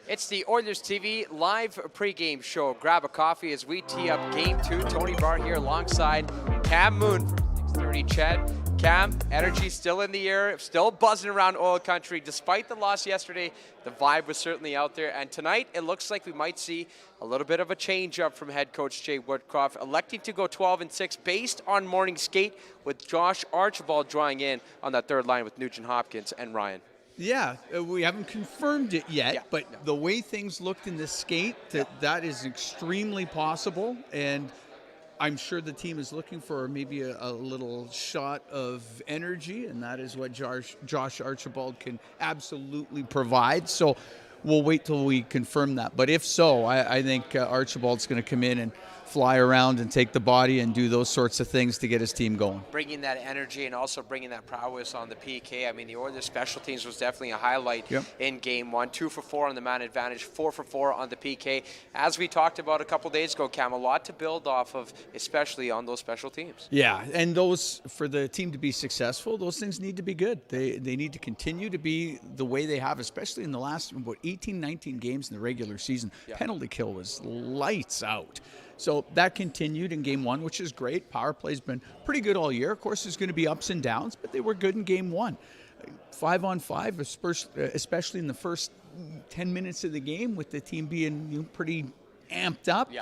It's the Oilers TV live pregame show. Grab a coffee as we tee up Game 2. Tony Barr here alongside Cam Moon from 630 Ched. Cam, energy still in the air, still buzzing around oil country. Despite the loss yesterday, the vibe was certainly out there. And tonight, it looks like we might see a little bit of a change up from head coach Jay Woodcroft, electing to go 12-6 based on morning skate, with Josh Archibald drawing in on that third line with Nugent Hopkins and Ryan. Yeah, we haven't confirmed it yet, but the way things looked in the skate, that is extremely possible. And I'm sure the team is looking for maybe a little shot of energy, and that is what Josh Archibald can absolutely provide. So we'll wait till we confirm that. But if so, I think Archibald's going to come in and fly around and take the body and do those sorts of things to get his team going. Bringing that energy and also bringing that prowess on the PK. I mean, the Oilers special teams was definitely a highlight in Game 1. 2 for 4 on the man advantage, 4 for 4 on the PK. As we talked about a couple days ago, Cam, a lot to build off of, especially on those special teams. Yeah, and those, for the team to be successful, those things need to be good. They need to continue to be the way they have, especially in the last, 18, 19 games in the regular season. Penalty kill was lights out. So that continued in Game 1, which is great. Power play's been pretty good all year. Of course, there's going to be ups and downs, but they were good in Game 1. 5-on-5, especially in the first 10 minutes of the game, with the team being pretty amped up.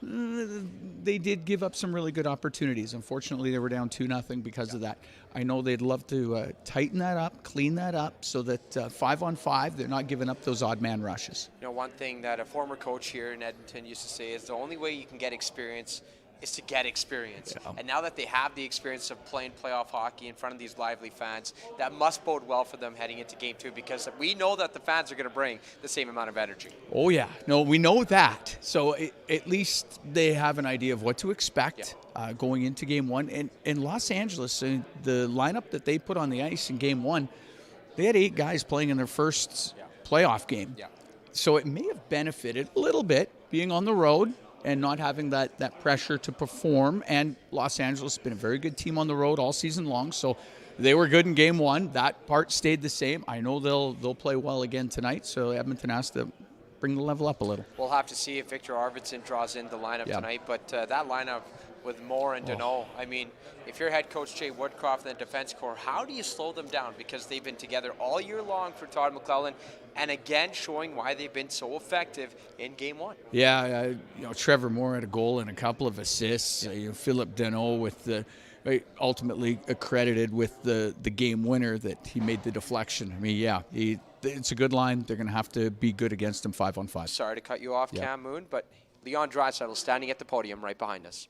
They did give up some really good opportunities. Unfortunately, they were down 2-0 because of that. I know they'd love to tighten that up, clean that up, so that 5-on-5, they're not giving up those odd man rushes. You know, one thing that a former coach here in Edmonton used to say is the only way you can get experience is to get experience. And now that they have the experience of playing playoff hockey in front of these lively fans, that must bode well for them heading into Game 2, because we know that the fans are going to bring the same amount of energy. Oh yeah, no, we know that. So at least they have an idea of what to expect going into Game 1. And in Los Angeles, the lineup that they put on the ice in Game 1, they had 8 guys playing in their first playoff game. So it may have benefited a little bit being on the road and not having that pressure to perform. And Los Angeles has been a very good team on the road all season long, so they were good in Game 1. That part stayed the same. I know they'll play well again tonight, so Edmonton has to bring the level up a little. We'll have to see if Victor Arvidsson draws in the lineup tonight, but that lineup with Moore and Deneau, I mean, if you're head coach Jay Woodcroft and the defense corps, how do you slow them down? Because they've been together all year long for Todd McLellan, and again showing why they've been so effective in Game 1. Yeah, Trevor Moore had a goal and a couple of assists. Philip Deneau with the ultimately accredited with the game winner that he made the deflection. I mean, it's a good line. They're going to have to be good against him 5-on-5. Sorry to cut you off, Cam Moon, but Leon Draisaitl standing at the podium right behind us.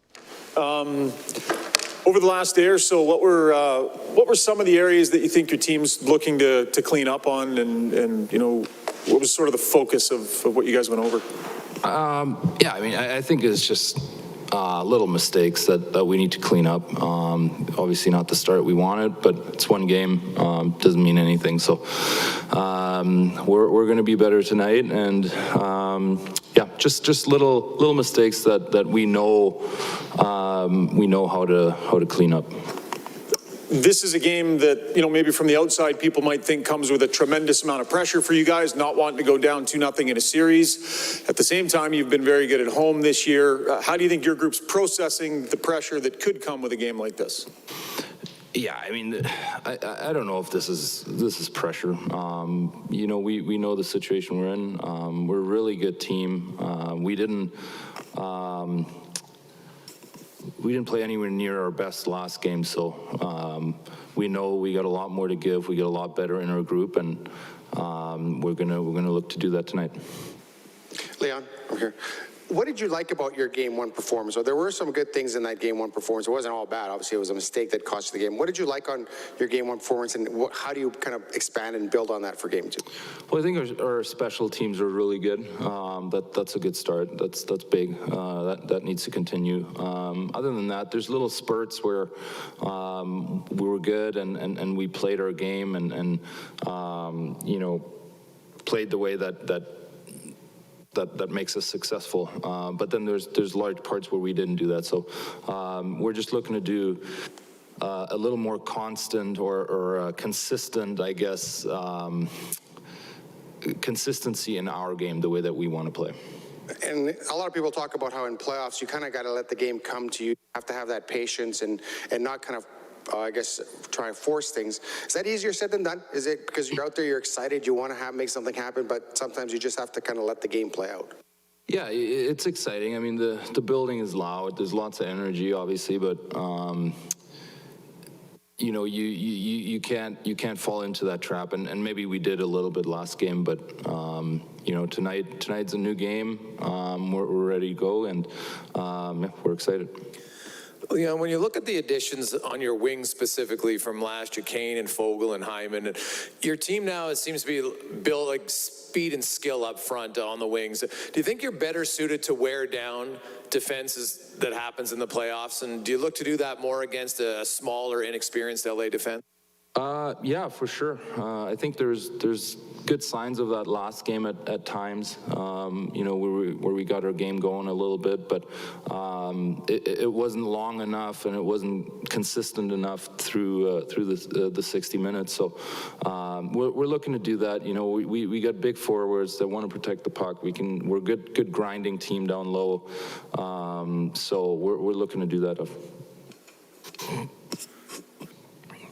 Over the last day or so, what were some of the areas that you think your team's looking to clean up on, and what was sort of the focus of what you guys went over? I think it's just little mistakes that we need to clean up. Obviously not the start we wanted, but it's one game, doesn't mean anything. So we're going to be better tonight, and just little mistakes that we know how to clean up. This is a game that, maybe from the outside people might think comes with a tremendous amount of pressure for you guys, not wanting to go down 2-0 in a series. At the same time, you've been very good at home this year. How do you think your group's processing the pressure that could come with a game like this? Yeah, I mean, I don't know if this is pressure. We know the situation we're in. We're a really good team. We didn't play anywhere near our best last game, so we know we got a lot more to give. We get a lot better in our group, and we're gonna look to do that tonight. Leon, I'm here. What did you like about your Game 1 performance? Well, there were some good things in that Game 1 performance. It wasn't all bad. Obviously, it was a mistake that cost you the game. What did you like on your Game 1 performance, and how do you kind of expand and build on that for Game 2? Well, I think our special teams are really good. That's a good start. That's big. That needs to continue. Other than that, there's little spurts where we were good and we played our game and played the way that makes us successful. But then there's large parts where we didn't do that. So we're just looking to do a little more constant or consistent, I guess, consistency in our game, the way that we want to play. And a lot of people talk about how in playoffs, you kind of got to let the game come to you. You have to have that patience and not kind of, I guess, try and force things. Is that easier said than done? Is it because you're out there, you're excited, you want to make something happen, but sometimes you just have to kind of let the game play out? Yeah, it's exciting. I mean, the building is loud. There's lots of energy, obviously, but you know, you can't fall into that trap, and maybe we did a little bit last game, but you know, tonight's a new game. We're ready to go, and yeah, we're excited. Leon, when you look at the additions on your wings specifically from last year, Kane and Fogle and Hyman, and your team now, it seems to be built like speed and skill up front on the wings. Do you think you're better suited to wear down defenses that happens in the playoffs? And do you look to do that more against a smaller, inexperienced LA defense? Yeah, for sure. I think there's good signs of that last game at times, you know, where we got our game going a little bit, but it wasn't long enough and it wasn't consistent enough through the 60 minutes. So we're looking to do that. You know, we got big forwards that want to protect the puck. We're a good grinding team down low. So we're looking to do that.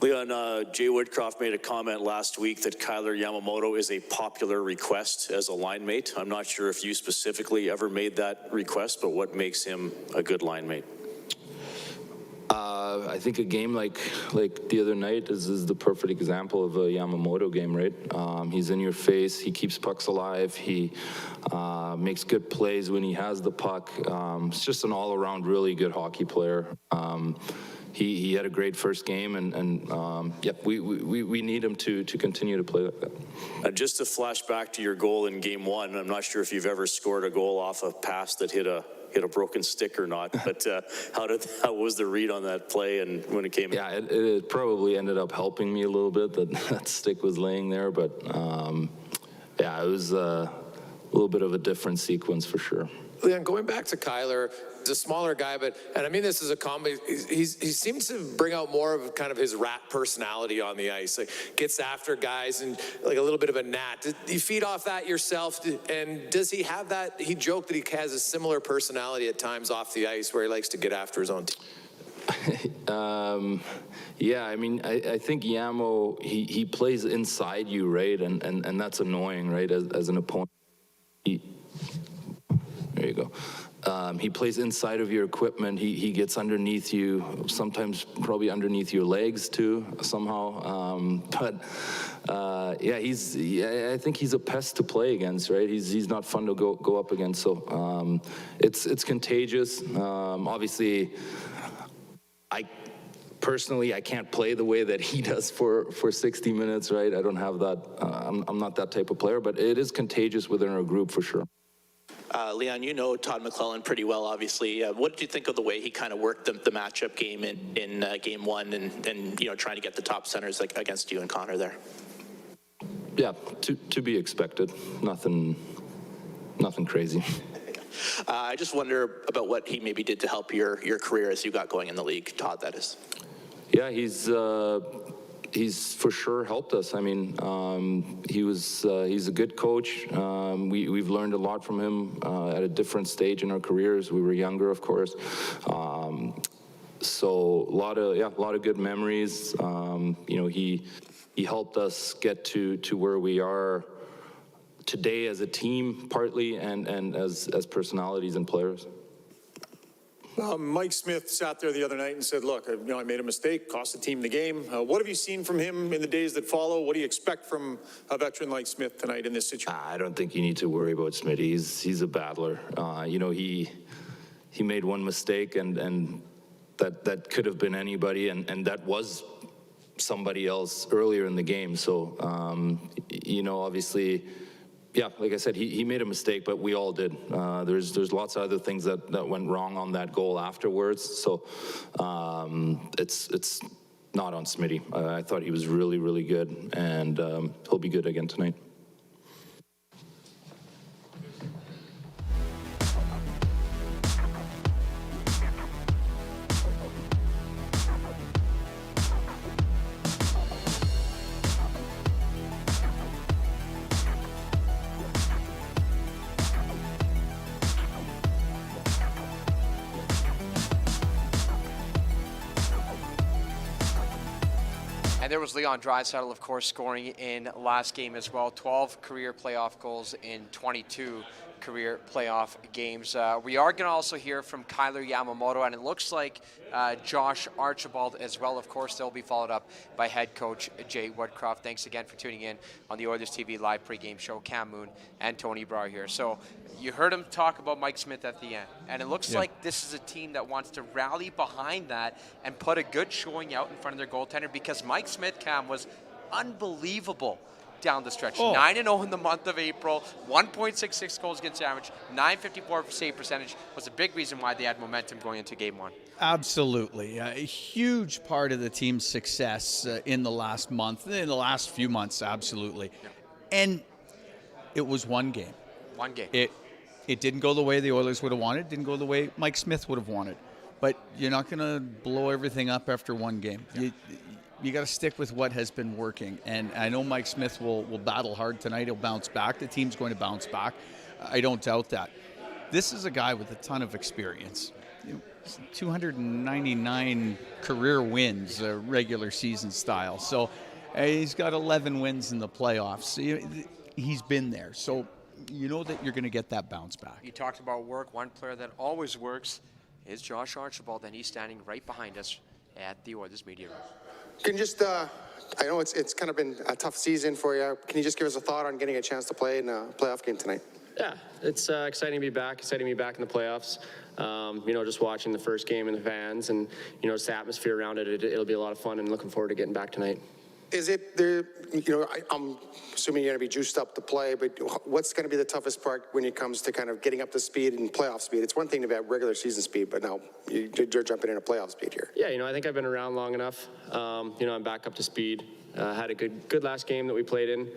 Leon, Jay Woodcroft made a comment last week that Kailer Yamamoto is a popular request as a line mate. I'm not sure if you specifically ever made that request, but what makes him a good line mate? I think a game like the other night is the perfect example of a Yamamoto game, right? He's in your face. He keeps pucks alive. He makes good plays when he has the puck. It's just an all-around really good hockey player. He had a great first game, and yep, we need him to continue to play like that. Just to flash back to your goal in Game 1, I'm not sure if you've ever scored a goal off a pass that hit a broken stick or not, but how was the read on that play and when it came in? Yeah, it probably ended up helping me a little bit that stick was laying there, but yeah, it was a little bit of a different sequence for sure. Leon, going back to Kailer, he's a smaller guy, and I mean this is a comedy. He seems to bring out more of kind of his rat personality on the ice. Like gets after guys and like a little bit of a gnat. Do you feed off that yourself? And does he have that? He joked that he has a similar personality at times off the ice where he likes to get after his own team. Yeah, I mean, I think Yamo, he plays inside you, right? And that's annoying, right? As an opponent. There you go. He plays inside of your equipment. He gets underneath you, sometimes probably underneath your legs too, somehow. Yeah, I think he's a pest to play against, right? He's not fun to go up against. So it's contagious. Obviously, personally, I can't play the way that he does for 60 minutes, right? I don't have that. I'm not that type of player, but it is contagious within our group for sure. Leon, you know Todd McClellan pretty well, obviously. What did you think of the way he kind of worked the matchup game in Game 1 and you know, trying to get the top centers against you and Connor there? Yeah, to be expected. Nothing crazy. I just wonder about what he maybe did to help your career as you got going in the league, Todd, that is. Yeah, he's for sure helped us. I mean, he's a good coach. We've learned a lot from him at a different stage in our careers. We were younger, of course. So a lot of good memories. You know, he helped us get to where we are today as a team, partly, and as personalities and players. Mike Smith sat there the other night and said, look, I made a mistake, cost the team the game. What have you seen from him in the days that follow? What do you expect from a veteran like Smith tonight in this situation? I don't think you need to worry about Smith. He's a battler. You know, he made one mistake, and that could have been anybody, and that was somebody else earlier in the game. So, you know, obviously, yeah, like I said, he made a mistake, but we all did. There's lots of other things that went wrong on that goal afterwards. So it's not on Smitty. I thought he was really, really good, and he'll be good again tonight. And there was Leon Draisaitl, of course, scoring in last game as well. 12 career playoff goals in 22 career playoff games. We are going to also hear from Kailer Yamamoto, and it looks like Josh Archibald as well. Of course, they'll be followed up by head coach Jay Woodcroft. Thanks again for tuning in on the Oilers TV live pregame show. Cam Moon and Tony Brar here. So you heard him talk about Mike Smith at the end, and it looks like this is a team that wants to rally behind that and put a good showing out in front of their goaltender, because Mike Smith, Cam, was unbelievable down the stretch. 9-0 in the month of April, 1.66 goals against average, .954 save percentage was a big reason why they had momentum going into game one. Absolutely. A huge part of the team's success in the last month, in the last few months, absolutely. Yeah. And it was one game. One game. It didn't go the way the Oilers would have wanted, didn't go the way Mike Smith would have wanted. But you're not going to blow everything up after one game. Yeah. You got to stick with what has been working. And I know Mike Smith will battle hard tonight. He'll bounce back. The team's going to bounce back. I don't doubt that. This is a guy with a ton of experience. 299 career wins, regular season style. So he's got 11 wins in the playoffs. He's been there. So you know that you're going to get that bounce back. You talked about work. One player that always works is Josh Archibald, and he's standing right behind us at the Oilers media room. Can you just, I know it's kind of been a tough season for you. Can you just give us a thought on getting a chance to play in a playoff game tonight? Yeah, it's exciting to be back, in the playoffs. Just watching the first game and the fans and, just the atmosphere around it, it'll be a lot of fun, and looking forward to getting back tonight. Is it there, I'm assuming you're going to be juiced up to play, but what's going to be the toughest part when it comes to kind of getting up to speed and playoff speed? It's one thing to have regular season speed, but now you're jumping into playoff speed here. Yeah, I think I've been around long enough. I'm back up to speed. Had a good last game that we played in.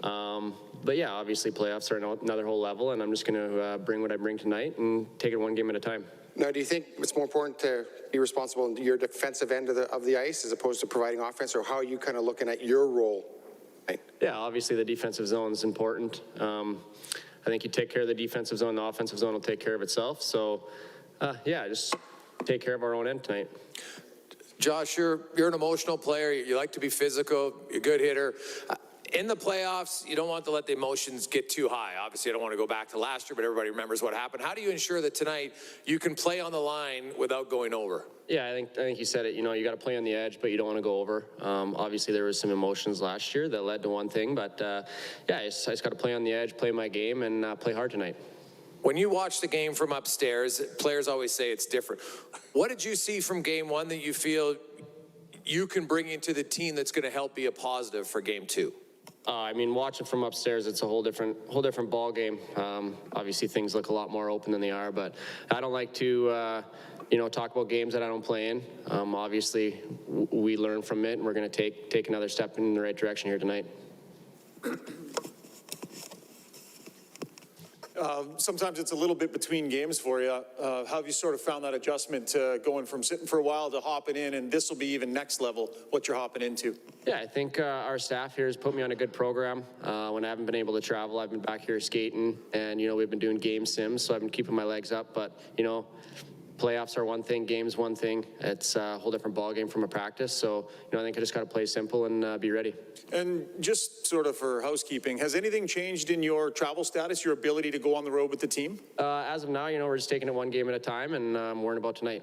But yeah, obviously playoffs are another whole level, and I'm just going to bring what I bring tonight and take it one game at a time. Now, do you think it's more important to be responsible in your defensive end of the ice as opposed to providing offense, or how are you kind of looking at your role? Yeah, obviously the defensive zone is important. I think you take care of the defensive zone, the offensive zone will take care of itself. So, just take care of our own end tonight. Josh, you're an emotional player. You like to be physical. You're a good hitter. In the playoffs, you don't want to let the emotions get too high. Obviously, I don't want to go back to last year, but everybody remembers what happened. How do you ensure that tonight you can play on the line without going over? Yeah, I think you said it. You got to play on the edge, but you don't want to go over. Obviously, there was some emotions last year that led to one thing, but I just got to play on the edge, play my game, and play hard tonight. When you watch the game from upstairs, players always say it's different. What did you see from game one that you feel you can bring into the team that's going to help be a positive for game two? Watching from upstairs, it's a whole different ball game. Obviously, things look a lot more open than they are, but I don't like to, talk about games that I don't play in. Obviously, we learn from it, and we're going to take another step in the right direction here tonight. Sometimes it's a little bit between games for you. How have you sort of found that adjustment to going from sitting for a while to hopping in, and this will be even next level, what you're hopping into? Yeah, I think our staff here has put me on a good program. When I haven't been able to travel, I've been back here skating, and, we've been doing game sims, so I've been keeping my legs up. But, playoffs are one thing, games one thing. It's a whole different ball game from a practice. So, I think I just got to play simple and be ready. And just sort of for housekeeping, has anything changed in your travel status, your ability to go on the road with the team? As of now, we're just taking it one game at a time, and worrying about tonight.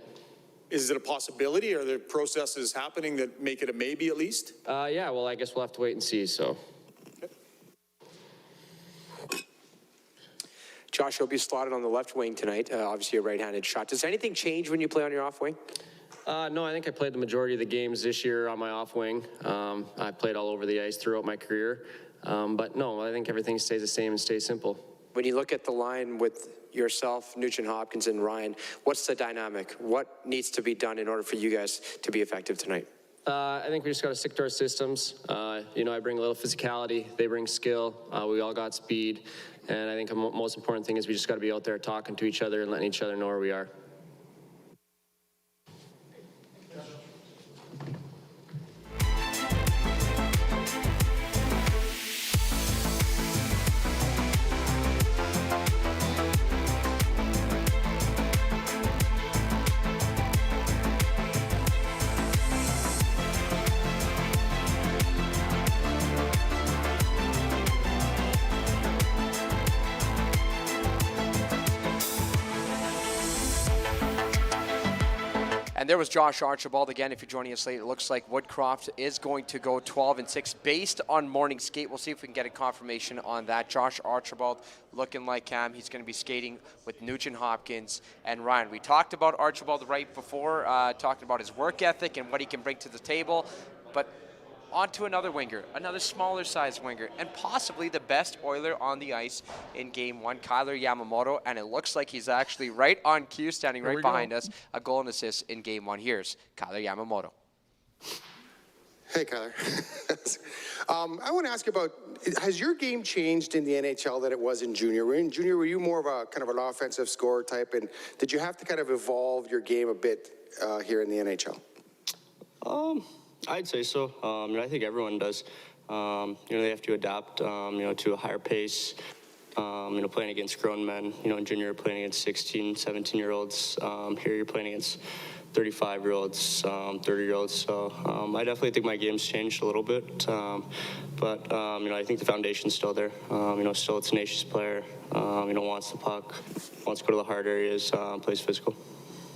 Is it a possibility? Are there processes happening that make it a maybe at least? Yeah, well, I guess we'll have to wait and see, so. Okay. Josh, you'll be slotted on the left wing tonight, obviously a right-handed shot. Does anything change when you play on your off wing? No, I think I played the majority of the games this year on my off wing. I played all over the ice throughout my career. But no, I think everything stays the same and stays simple. When you look at the line with yourself, Nugent Hopkins, and Ryan, what's the dynamic? What needs to be done in order for you guys to be effective tonight? I think we just got to stick to our systems. I bring a little physicality. They bring skill. We all got speed. And I think the most important thing is we just got to be out there talking to each other and letting each other know where we are. And there was Josh Archibald. Again, if you're joining us late, it looks like Woodcroft is going to go 12-6 based on morning skate. We'll see if we can get a confirmation on that. Josh Archibald looking like Cam. He's going to be skating with Nugent Hopkins and Ryan. We talked about Archibald right before, talking about his work ethic and what he can bring to the table. But on to another winger, another smaller size winger, and possibly the best Oiler on the ice in Game 1, Kailer Yamamoto, and it looks like he's actually right on cue, standing right behind us, a goal and assist in Game 1. Here's Kailer Yamamoto. Hey, Kailer. I want to ask you about, has your game changed in the NHL that it was in junior? In junior, were you more of a kind of an offensive scorer type, and did you have to kind of evolve your game a bit here in the NHL? I'd say so. I think everyone does. They have to adapt, to a higher pace. Playing against grown men, in junior, playing against 16, 17-year-olds. Here you're playing against 35-year-olds, 30-year-olds. So I definitely think my game's changed a little bit. But I think the foundation's still there. Still a tenacious player. Wants the puck, wants to go to the hard areas, plays physical.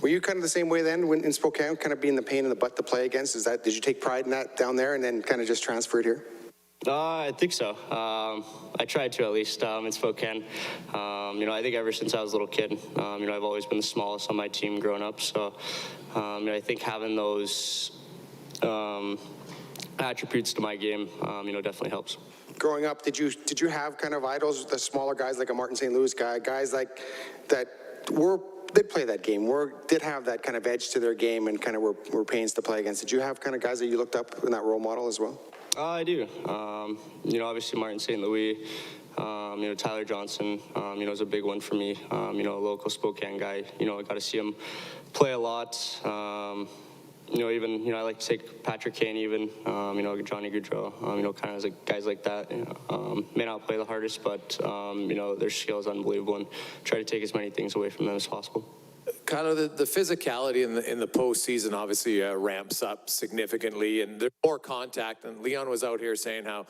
Were you kind of the same way then when in Spokane, kind of being the pain in the butt to play against? Did you take pride in that down there and then kind of just transferred here? I think so. I tried to, at least, in Spokane. I think ever since I was a little kid, I've always been the smallest on my team growing up. So I think having those attributes to my game, definitely helps. Growing up, did you have kind of idols, the smaller guys like a Martin St. Louis guy, guys like that did play that game, did have that kind of edge to their game and kind of were pains to play against? Did you have kind of guys that you looked up in that role model as well? I do. Obviously Martin St. Louis, Tyler Johnson, is a big one for me. A local Spokane guy. I got to see him play a lot. I like to take Patrick Kane even, Johnny Gaudreau, kind of guys like that. May not play the hardest, but, their skill is unbelievable and try to take as many things away from them as possible. Kailer, the physicality in the postseason obviously ramps up significantly, and there's more contact. And Leon was out here saying how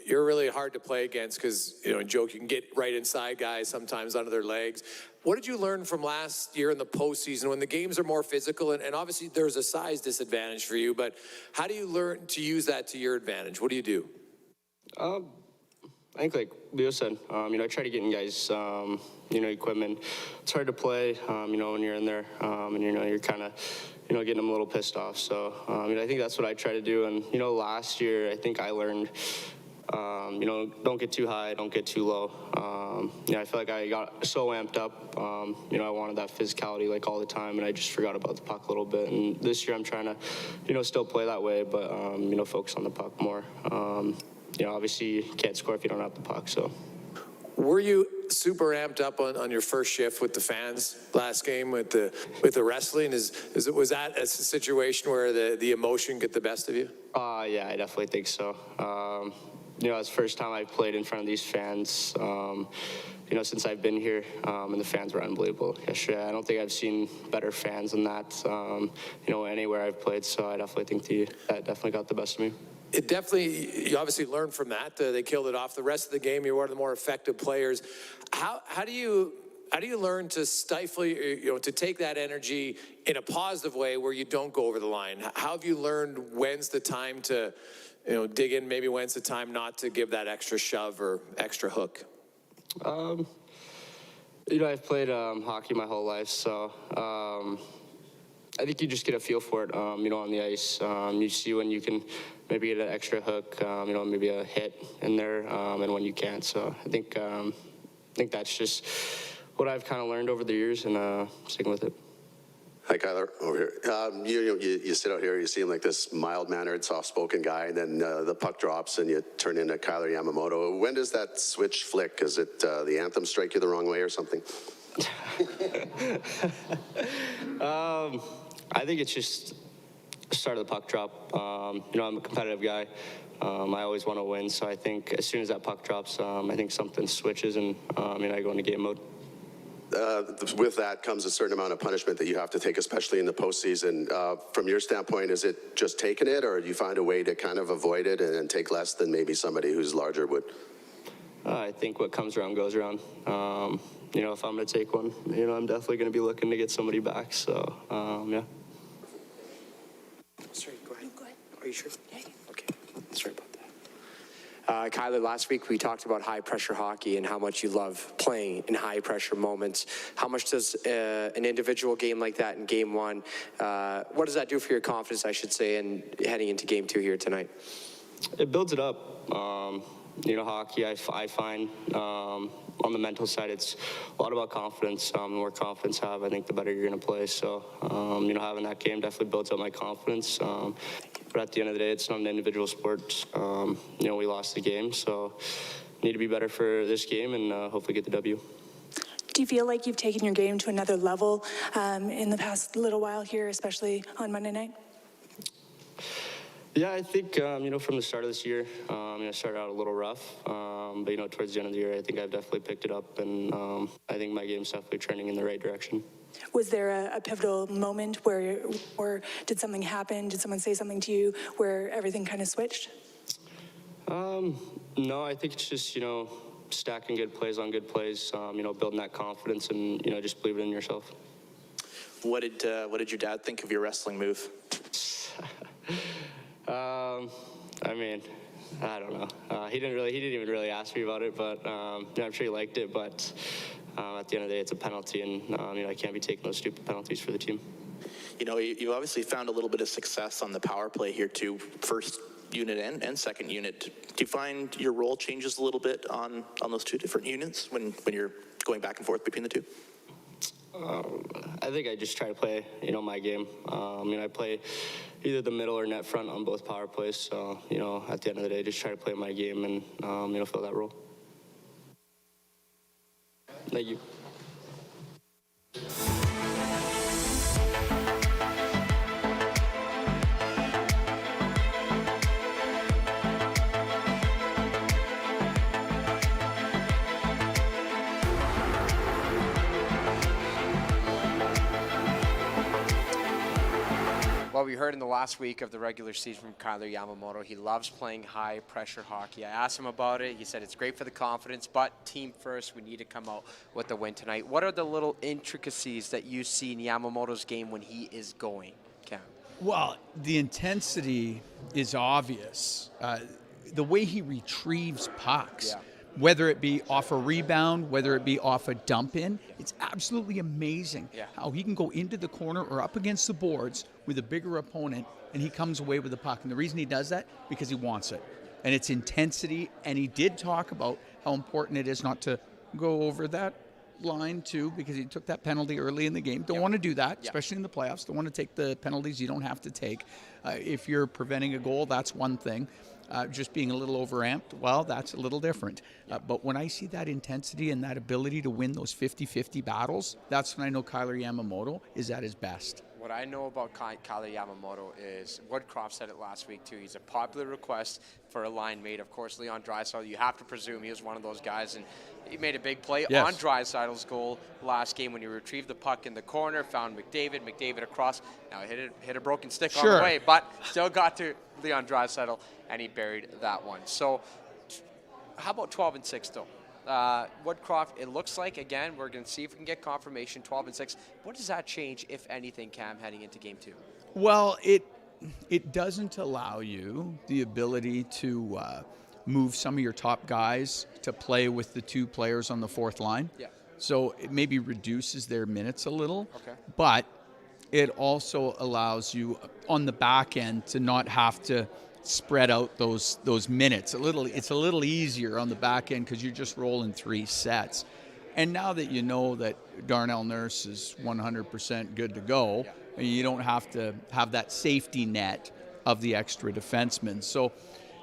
you're really hard to play against because, in joke, you can get right inside guys sometimes under their legs. What did you learn from last year in the postseason when the games are more physical? And obviously there's a size disadvantage for you, but how do you learn to use that to your advantage? What do you do? I think like Leo said, I try to get in guys, equipment. It's hard to play, when you're in there, and you're kind of, getting them a little pissed off. So, I think that's what I try to do. And, last year, I think I learned, don't get too high, don't get too low. I feel like I got so amped up, I wanted that physicality like all the time, and I just forgot about the puck a little bit. And this year I'm trying to, still play that way, but, focus on the puck more. Obviously you can't score if you don't have the puck, so. Were you super amped up on your first shift with the fans last game with the wrestling? Was that a situation where the emotion get the best of you? Yeah, I definitely think so. It's the first time I've played in front of these fans, since I've been here, and the fans were unbelievable yesterday. I don't think I've seen better fans than that, anywhere I've played, so I definitely think that definitely got the best of me. You obviously learned from that. They killed it off. The rest of the game, you're one of the more effective players. How do you learn to stifle, to take that energy in a positive way where you don't go over the line? How have you learned when's the time to, dig in, maybe when's the time not to give that extra shove or extra hook? I've played hockey my whole life, so I think you just get a feel for it, on the ice. You see when you can maybe get an extra hook, maybe a hit in there, and when you can't. So I think that's just what I've kind of learned over the years, and sticking with it. Hi, Kailer, over here. You sit out here, you seem like this mild-mannered, soft-spoken guy, and then the puck drops and you turn into Kailer Yamamoto. When does that switch flick? Is it the anthem strike you the wrong way or something? I think it's just the start of the puck drop. I'm a competitive guy. I always want to win, so I think as soon as that puck drops, I think something switches and I go into game mode. With that comes a certain amount of punishment that you have to take, especially in the postseason. From your standpoint, is it just taking it, or do you find a way to kind of avoid it and take less than maybe somebody who's larger would? I think what comes around goes around. If I'm going to take one, I'm definitely going to be looking to get somebody back. So, yeah. you sure? Yeah. Okay. Sorry about that. Kailer, last week we talked about high-pressure hockey and how much you love playing in high-pressure moments. How much does an individual game like that in Game 1, what does that do for your confidence, I should say, in heading into Game 2 here tonight? It builds it up. Hockey, I find on the mental side, it's a lot about confidence. The more confidence you have, I think the better you're going to play. So, having that game definitely builds up my confidence. But at the end of the day, it's not an individual sport. We lost the game, so need to be better for this game and hopefully get the W. Do you feel like you've taken your game to another level in the past little while here, especially on Monday night? Yeah, I think, from the start of this year, I started out a little rough. But, towards the end of the year, I think I've definitely picked it up. And I think my game's definitely trending in the right direction. Was there a pivotal moment or did something happen? Did someone say something to you where everything kind of switched? No, I think it's just, stacking good plays on good plays, building that confidence and, just believing in yourself. What did your dad think of your wrestling move? I don't know. He didn't even really ask me about it, but I'm sure he liked it. But at the end of the day, it's a penalty, and I can't be taking those stupid penalties for the team. You obviously found a little bit of success on the power play here too, first unit and second unit. Do you find your role changes a little bit on those two different units when you're going back and forth between the two? I think I just try to play, my game. I play either the middle or net front on both power plays. So, at the end of the day, just try to play my game and, fill that role. Thank you. Well, we heard in the last week of the regular season from Kailer Yamamoto, he loves playing high-pressure hockey. I asked him about it. He said it's great for the confidence, but team first, we need to come out with the win tonight. What are the little intricacies that you see in Yamamoto's game when he is going, Cam? Well, the intensity is obvious. The way he retrieves pucks, whether it be off a rebound, whether it be off a dump in, it's absolutely amazing how he can go into the corner or up against the boards with a bigger opponent and he comes away with the puck. And the reason he does that, because he wants it. And it's intensity, and he did talk about how important it is not to go over that line too, because he took that penalty early in the game. Don't want to do that, especially in the playoffs. Don't want to take the penalties you don't have to take. If you're preventing a goal, that's one thing. Just being a little overamped, well, that's a little different. But when I see that intensity and that ability to win those 50-50 battles, that's when I know Kailer Yamamoto is at his best. What I know about Kailer Yamamoto is, Woodcroft said it last week too, he's a popular request for a line mate. Of course, Leon Draisaitl, you have to presume he was one of those guys, and he made a big play on Draisaitl's goal last game when he retrieved the puck in the corner, found McDavid across. Now hit a broken stick on the way, but still got to Leon Draisaitl, and he buried that one. So how about 12-6 though? Woodcroft, it looks like, again, we're going to see if we can get confirmation, 12-6. What does that change, if anything, Cam, heading into Game 2? Well, it doesn't allow you the ability to move some of your top guys to play with the two players on the fourth line. Yeah. So it maybe reduces their minutes a little. Okay. But it also allows you on the back end to not have to spread out those minutes. It's a little easier on the back end because you're just rolling 3 sets. And now that you know that Darnell Nurse is 100% good to go, you don't have to have that safety net of the extra defensemen. So,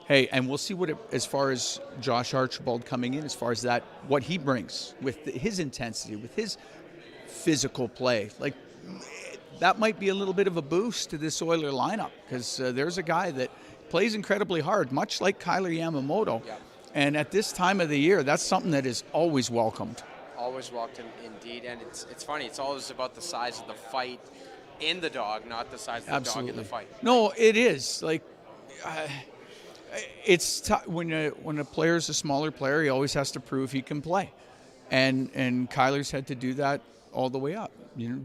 hey, and we'll see as far as Josh Archibald coming in, as far as that, what he brings with his intensity, with his physical play. Like, that might be a little bit of a boost to this Oiler lineup because there's a guy that plays incredibly hard, much like Kailer Yamamoto. Yeah. And at this time of the year, that's something that is always welcomed. Always welcomed, indeed. And it's funny, it's always about the size of the fight in the dog, not the size of the dog in the fight. No, it is. Like, it's when a player's a smaller player, he always has to prove he can play. And Kailer's had to do that all the way up.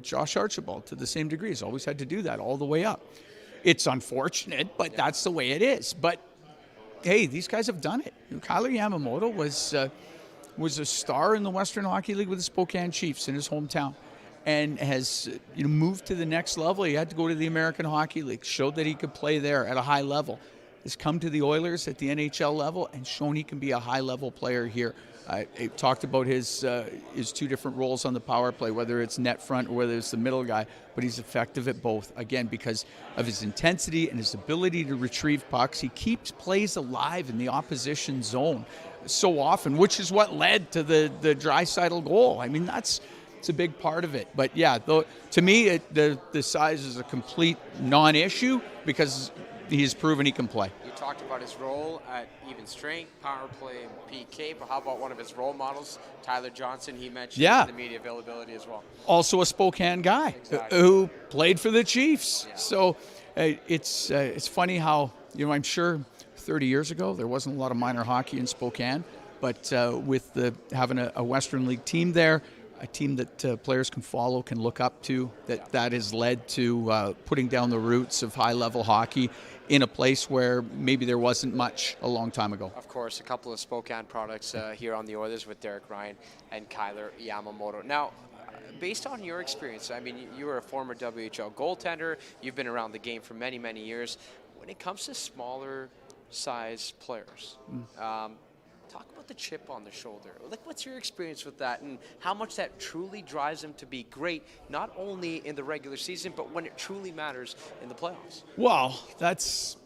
Josh Archibald, to the same degree, has always had to do that all the way up. It's unfortunate, but that's the way it is. But hey, these guys have done it. Kailer Yamamoto was a star in the Western Hockey League with the Spokane Chiefs in his hometown, and has moved to the next level. He had to go to the American Hockey League, showed that he could play there at a high level. Has come to the Oilers at the NHL level and shown he can be a high-level player here. I talked about his 2 different roles on the power play, whether it's net front or whether it's the middle guy, but he's effective at both, again, because of his intensity and his ability to retrieve pucks. He keeps plays alive in the opposition zone so often, which is what led to the Draisaitl goal. I mean, it's a big part of it. But yeah, to me, the size is a complete non-issue because he's proven he can play. You talked about his role at even strength, power play, and PK, but how about one of his role models, Tyler Johnson? He mentioned the media availability as well. Also a Spokane guy who played for the Chiefs. Yeah. So it's funny how, I'm sure 30 years ago there wasn't a lot of minor hockey in Spokane, but with having a Western League team there, a team that players can follow, can look up to, that has led to putting down the roots of high-level hockey in a place where maybe there wasn't much a long time ago. Of course, a couple of Spokane products here on the Oilers with Derek Ryan and Kailer Yamamoto. Now, based on your experience, I mean, you were a former WHL goaltender. You've been around the game for many, many years. When it comes to smaller size players, talk about the chip on the shoulder. Like, what's your experience with that, and how much that truly drives them to be great, not only in the regular season, but when it truly matters in the playoffs? Well, that's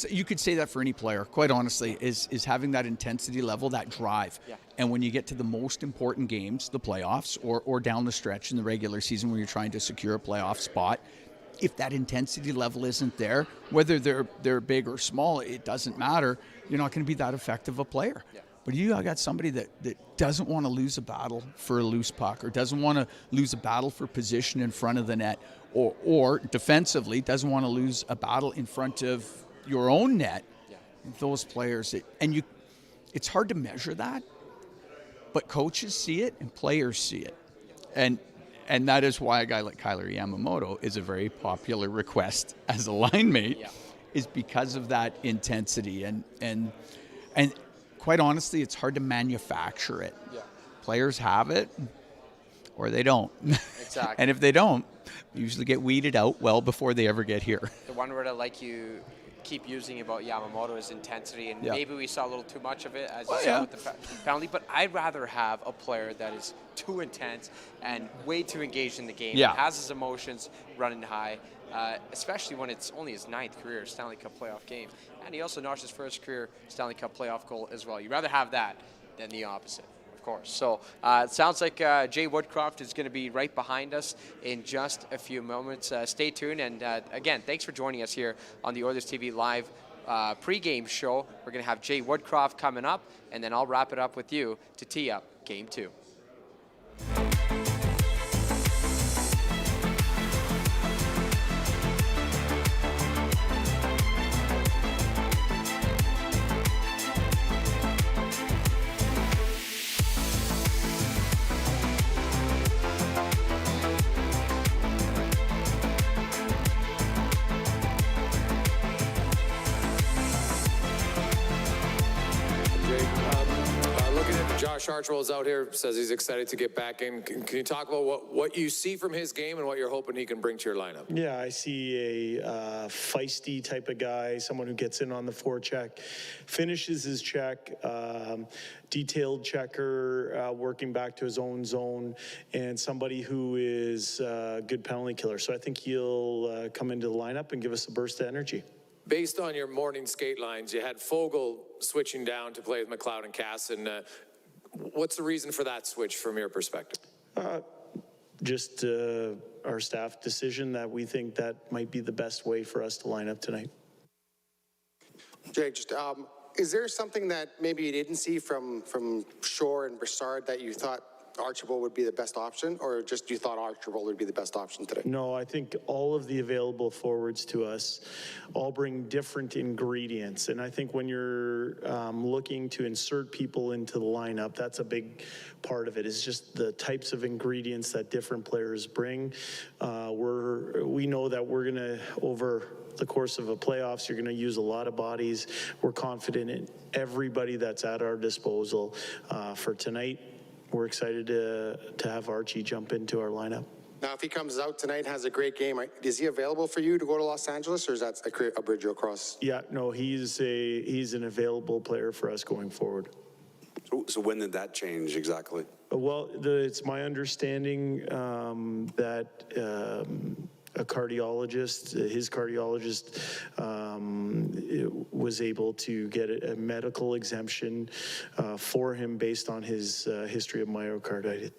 you could say that for any player, quite honestly, is having that intensity level, that drive. Yeah. And when you get to the most important games, the playoffs, or down the stretch in the regular season when you're trying to secure a playoff spot, if that intensity level isn't there, whether they're big or small, it doesn't matter. You're not going to be that effective a player. Yeah. But you got somebody that doesn't want to lose a battle for a loose puck, or doesn't want to lose a battle for position in front of the net, or defensively doesn't want to lose a battle in front of your own net. Yeah. Those players, it's hard to measure that, but coaches see it and players see it. And that is why a guy like Kailer Yamamoto is a very popular request as a line mate, is because of that intensity. And quite honestly, it's hard to manufacture it. Yeah. Players have it, or they don't. Exactly. And if they don't, they usually get weeded out well before they ever get here. The one word I like you keep using about Yamamoto is intensity, and maybe we saw a little too much of it as you said with the penalty, but I'd rather have a player that is too intense and way too engaged in the game, has his emotions running high, especially when it's only his 9th career Stanley Cup playoff game. And he also notched his first career Stanley Cup playoff goal as well. You'd rather have that than the opposite, of course. So it sounds like Jay Woodcroft is going to be right behind us in just a few moments. Stay tuned. And again, thanks for joining us here on the Oilers TV Live pregame show. We're going to have Jay Woodcroft coming up, and then I'll wrap it up with you to tee up Game 2. Archibald's out here, says he's excited to get back in. Can you talk about what you see from his game and what you're hoping he can bring to your lineup? Yeah, I see a feisty type of guy, someone who gets in on the forecheck, finishes his check, detailed checker, working back to his own zone, and somebody who is a good penalty killer. So I think he'll come into the lineup and give us a burst of energy. Based on your morning skate lines, you had Fogle switching down to play with McLeod and Cass, and what's the reason for that switch from your perspective? Just our staff decision that we think that might be the best way for us to line up tonight. Jay, just is there something that maybe you didn't see from Shore and Brassard that you thought Archibald would be the best option, or just you thought Archibald would be the best option today? No, I think all of the available forwards to us all bring different ingredients. And I think when you're looking to insert people into the lineup, that's a big part of it, is just the types of ingredients that different players bring. We know that we're going to, over the course of a playoffs, you're going to use a lot of bodies. We're confident in everybody that's at our disposal. For tonight, we're excited to have Archie jump into our lineup. Now, if he comes out tonight and has a great game, is he available for you to go to Los Angeles, or is that a bridge across? Yeah, no, he's an available player for us going forward. So when did that change exactly? Well, it's my understanding that a cardiologist, his cardiologist, was able to get a medical exemption for him based on his history of myocarditis.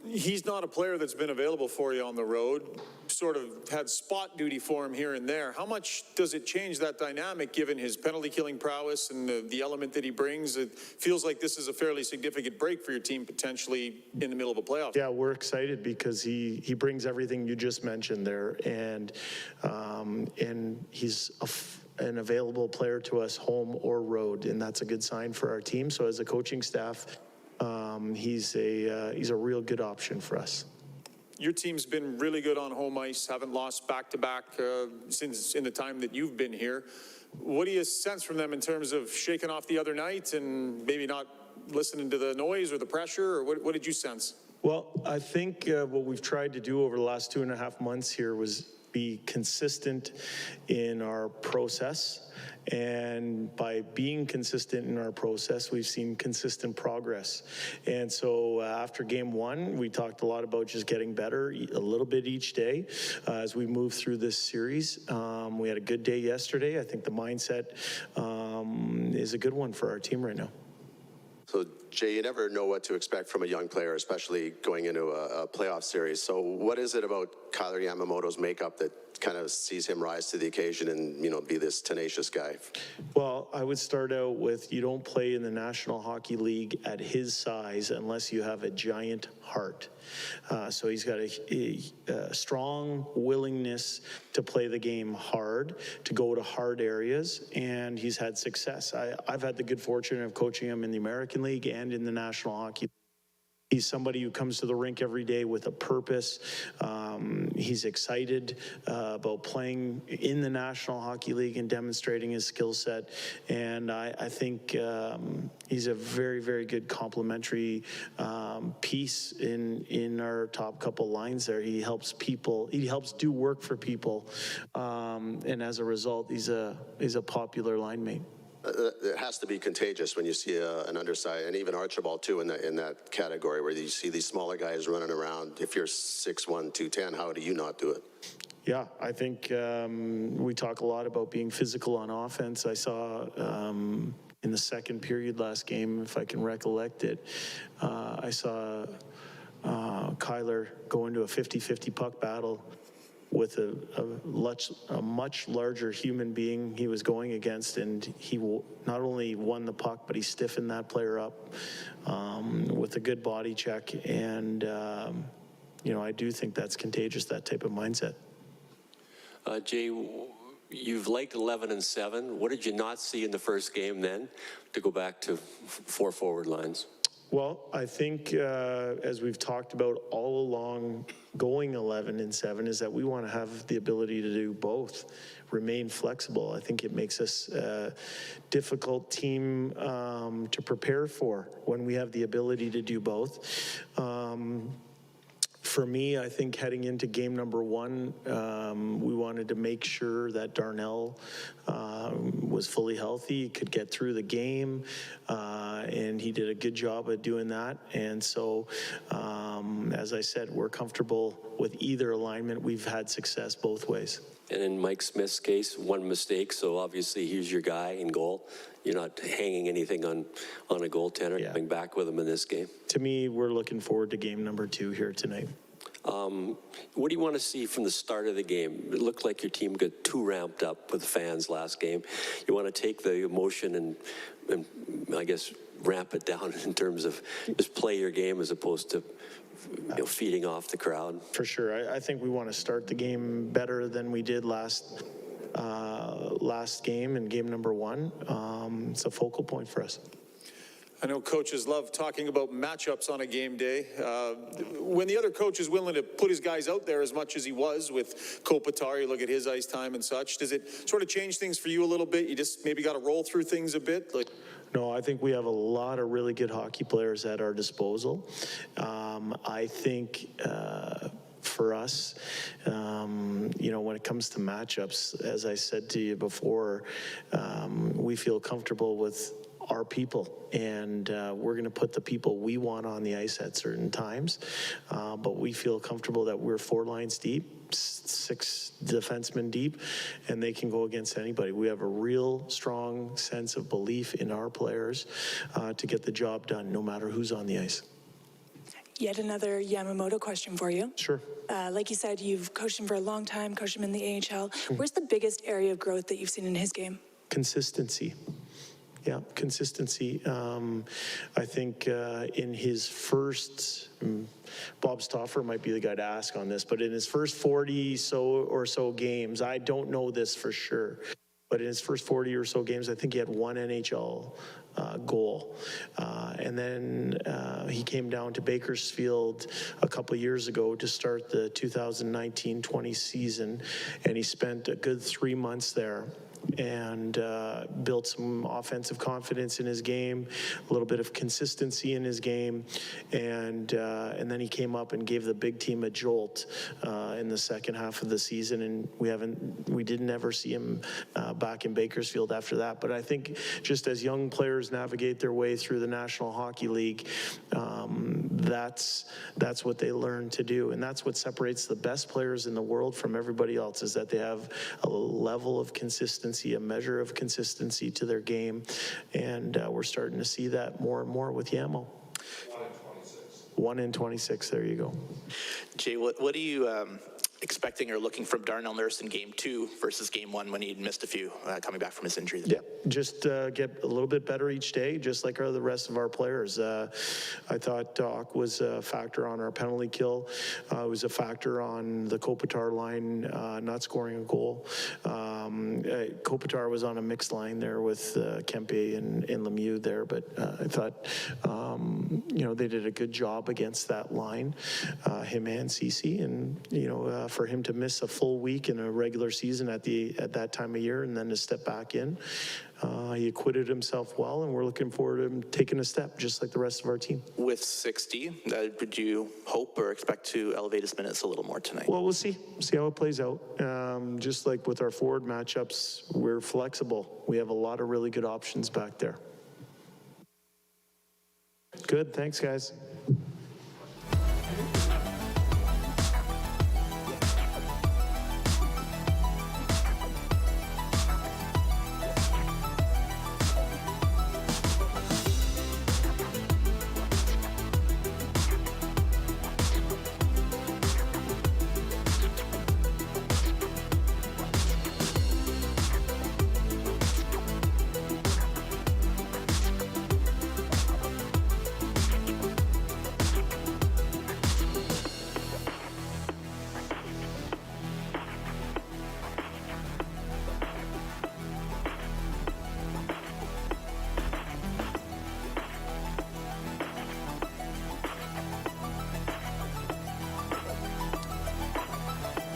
He's not a player that's been available for you on the road, sort of had spot duty for him here and there. How much does it change that dynamic given his penalty killing prowess and the element that he brings? It feels like this is a fairly significant break for your team potentially in the middle of a playoff. Yeah, we're excited because he brings everything you just mentioned there, and he's an available player to us home or road, and that's a good sign for our team. So as a coaching staff, he's a real good option for us. Your team's been really good on home ice, haven't lost back-to-back since in the time that you've been here. What do you sense from them in terms of shaking off the other night and maybe not listening to the noise or the pressure, or what did you sense? Well, I think what we've tried to do over the last 2.5 months here was be consistent in our process. And by being consistent in our process, we've seen consistent progress. And so after game one, we talked a lot about just getting better a little bit each day as we move through this series. We had a good day yesterday. I think the mindset is a good one for our team right now. So, Jay, you never know what to expect from a young player, especially going into a playoff series. So what is it about Kailer Yamamoto's makeup that kind of sees him rise to the occasion and, be this tenacious guy? Well, I would start out with, you don't play in the National Hockey League at his size unless you have a giant heart. So he's got a strong willingness to play the game hard, to go to hard areas, and he's had success. I've had the good fortune of coaching him in the American League and in the National Hockey League. He's somebody who comes to the rink every day with a purpose. He's excited about playing in the National Hockey League and demonstrating his skill set. And I think he's a very, very good complementary piece in our top couple lines there. He helps people. He helps do work for people. And as a result, he's a popular line mate. It has to be contagious when you see an undersized, and even Archibald too in that category, where you see these smaller guys running around. If you're 6'1", 210, how do you not do it? Yeah, I think we talk a lot about being physical on offense. I saw in the second period last game, if I can recollect it, I saw Kailer go into a 50-50 puck battle with a much larger human being he was going against, and he not only won the puck, but he stiffened that player up with a good body check. And I do think that's contagious, that type of mindset. Jay, you've liked 11-7. What did you not see in the first game then to go back to 4 forward lines? Well, I think as we've talked about all along, going 11-7 is that we want to have the ability to do both, remain flexible. I think it makes us a difficult team to prepare for when we have the ability to do both. For me, I think heading into game number 1, we wanted to make sure that Darnell was fully healthy, could get through the game, and he did a good job of doing that. And so, as I said, we're comfortable with either alignment. We've had success both ways. And in Mike Smith's case, one mistake, so obviously he's your guy in goal. You're not hanging anything on a goaltender, coming back with him in this game. To me, we're looking forward to game number 2 here tonight. What do you want to see from the start of the game? It looked like your team got too ramped up with the fans last game. You want to take the emotion and I guess ramp it down in terms of just play your game as opposed to feeding off the crowd? For sure. I think we want to start the game better than we did last game in game number 1. It's a focal point for us. I know coaches love talking about matchups on a game day. When the other coach is willing to put his guys out there as much as he was with Kopitar, you look at his ice time and such, does it sort of change things for you a little bit? You just maybe got to roll through things a bit? No, I think we have a lot of really good hockey players at our disposal. I think for us, when it comes to matchups, as I said to you before, we feel comfortable with our people, and we're going to put the people we want on the ice at certain times, but we feel comfortable that we're 4 lines deep, 6 defensemen deep, and they can go against anybody. We have a real strong sense of belief in our players to get the job done, no matter who's on the ice. Yet another Yamamoto question for you. Sure. Like you said, you've coached him for a long time, coached him in the AHL. Where's the biggest area of growth that you've seen in his game? Consistency. Yeah, consistency. I think in his first, Bob Stauffer might be the guy to ask on this, but in his first 40 or so games, I don't know this for sure, but in his first 40 or so games, I think he had 1 NHL goal. And then he came down to Bakersfield a couple of years ago to start the 2019-20 season, and he spent a good 3 months there and built some offensive confidence in his game, a little bit of consistency in his game, and then he came up and gave the big team a jolt in the second half of the season, and we didn't ever see him back in Bakersfield after that. But I think just as young players navigate their way through the National Hockey League, that's what they learn to do, and that's what separates the best players in the world from everybody else, is that they have a level of consistency, a measure of consistency to their game, and we're starting to see that more and more with Yamo. 1 in 26, there you go. Jay, what are you expecting or looking from Darnell Nurse in game 2 versus game 1 when he missed a few coming back from his injury? Yeah, just get a little bit better each day, just like the rest of our players. I thought Doc was a factor on our penalty kill. It was a factor on the Kopitar line not scoring a goal. Kopitar was on a mixed line there with Kempe and Lemieux there, but I thought they did a good job against that line, him and Cece, and for him to miss a full week in a regular season at that time of year and then to step back in, he acquitted himself well, and we're looking forward to him taking a step just like the rest of our team. With 60, would you hope or expect to elevate his minutes a little more tonight? Well, we'll see how it plays out. Just like with our forward matchups, we're flexible. We have a lot of really good options back there. Good, thanks guys.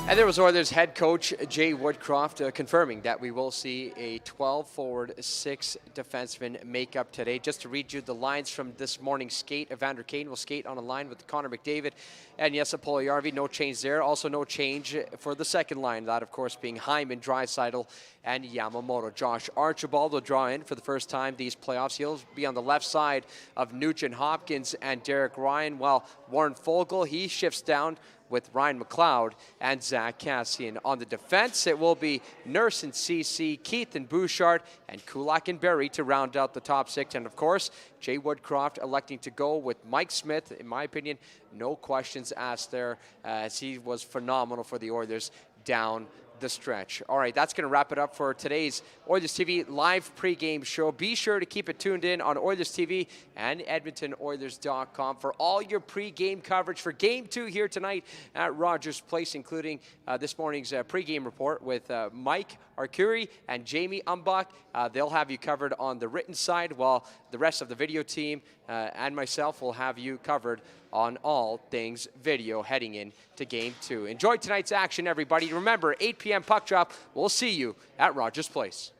And there was Oilers head coach Jay Woodcroft confirming that we will see a 12 forward, 6 defenseman makeup today. Just to read you the lines from this morning's skate, Evander Kane will skate on a line with Connor McDavid and Jesse Puljujärvi. No change there. Also no change for the second line. That, of course, being Hyman, Draisaitl, and Yamamoto. Josh Archibald will draw in for the first time these playoffs. He'll be on the left side of Nugent Hopkins and Derek Ryan, while Warren Foegele, he shifts down with Ryan McLeod and Zach Kassian. On the defense, it will be Nurse and CC, Keith and Bouchard, and Kulak and Berry to round out the top 6. And of course, Jay Woodcroft electing to go with Mike Smith. In my opinion, no questions asked there, as he was phenomenal for the Oilers down the stretch. All right, that's going to wrap it up for today's Oilers TV live pregame show. Be sure to keep it tuned in on Oilers TV and EdmontonOilers.com for all your pregame coverage for Game 2 here tonight at Rogers Place, including this morning's pregame report with Mike Arcuri and Jamie Umbach. They'll have you covered on the written side, while the rest of the video team and myself will have you covered on all things video heading into Game 2. Enjoy tonight's action, everybody. Remember, 8 p.m. puck drop. We'll see you at Rogers Place.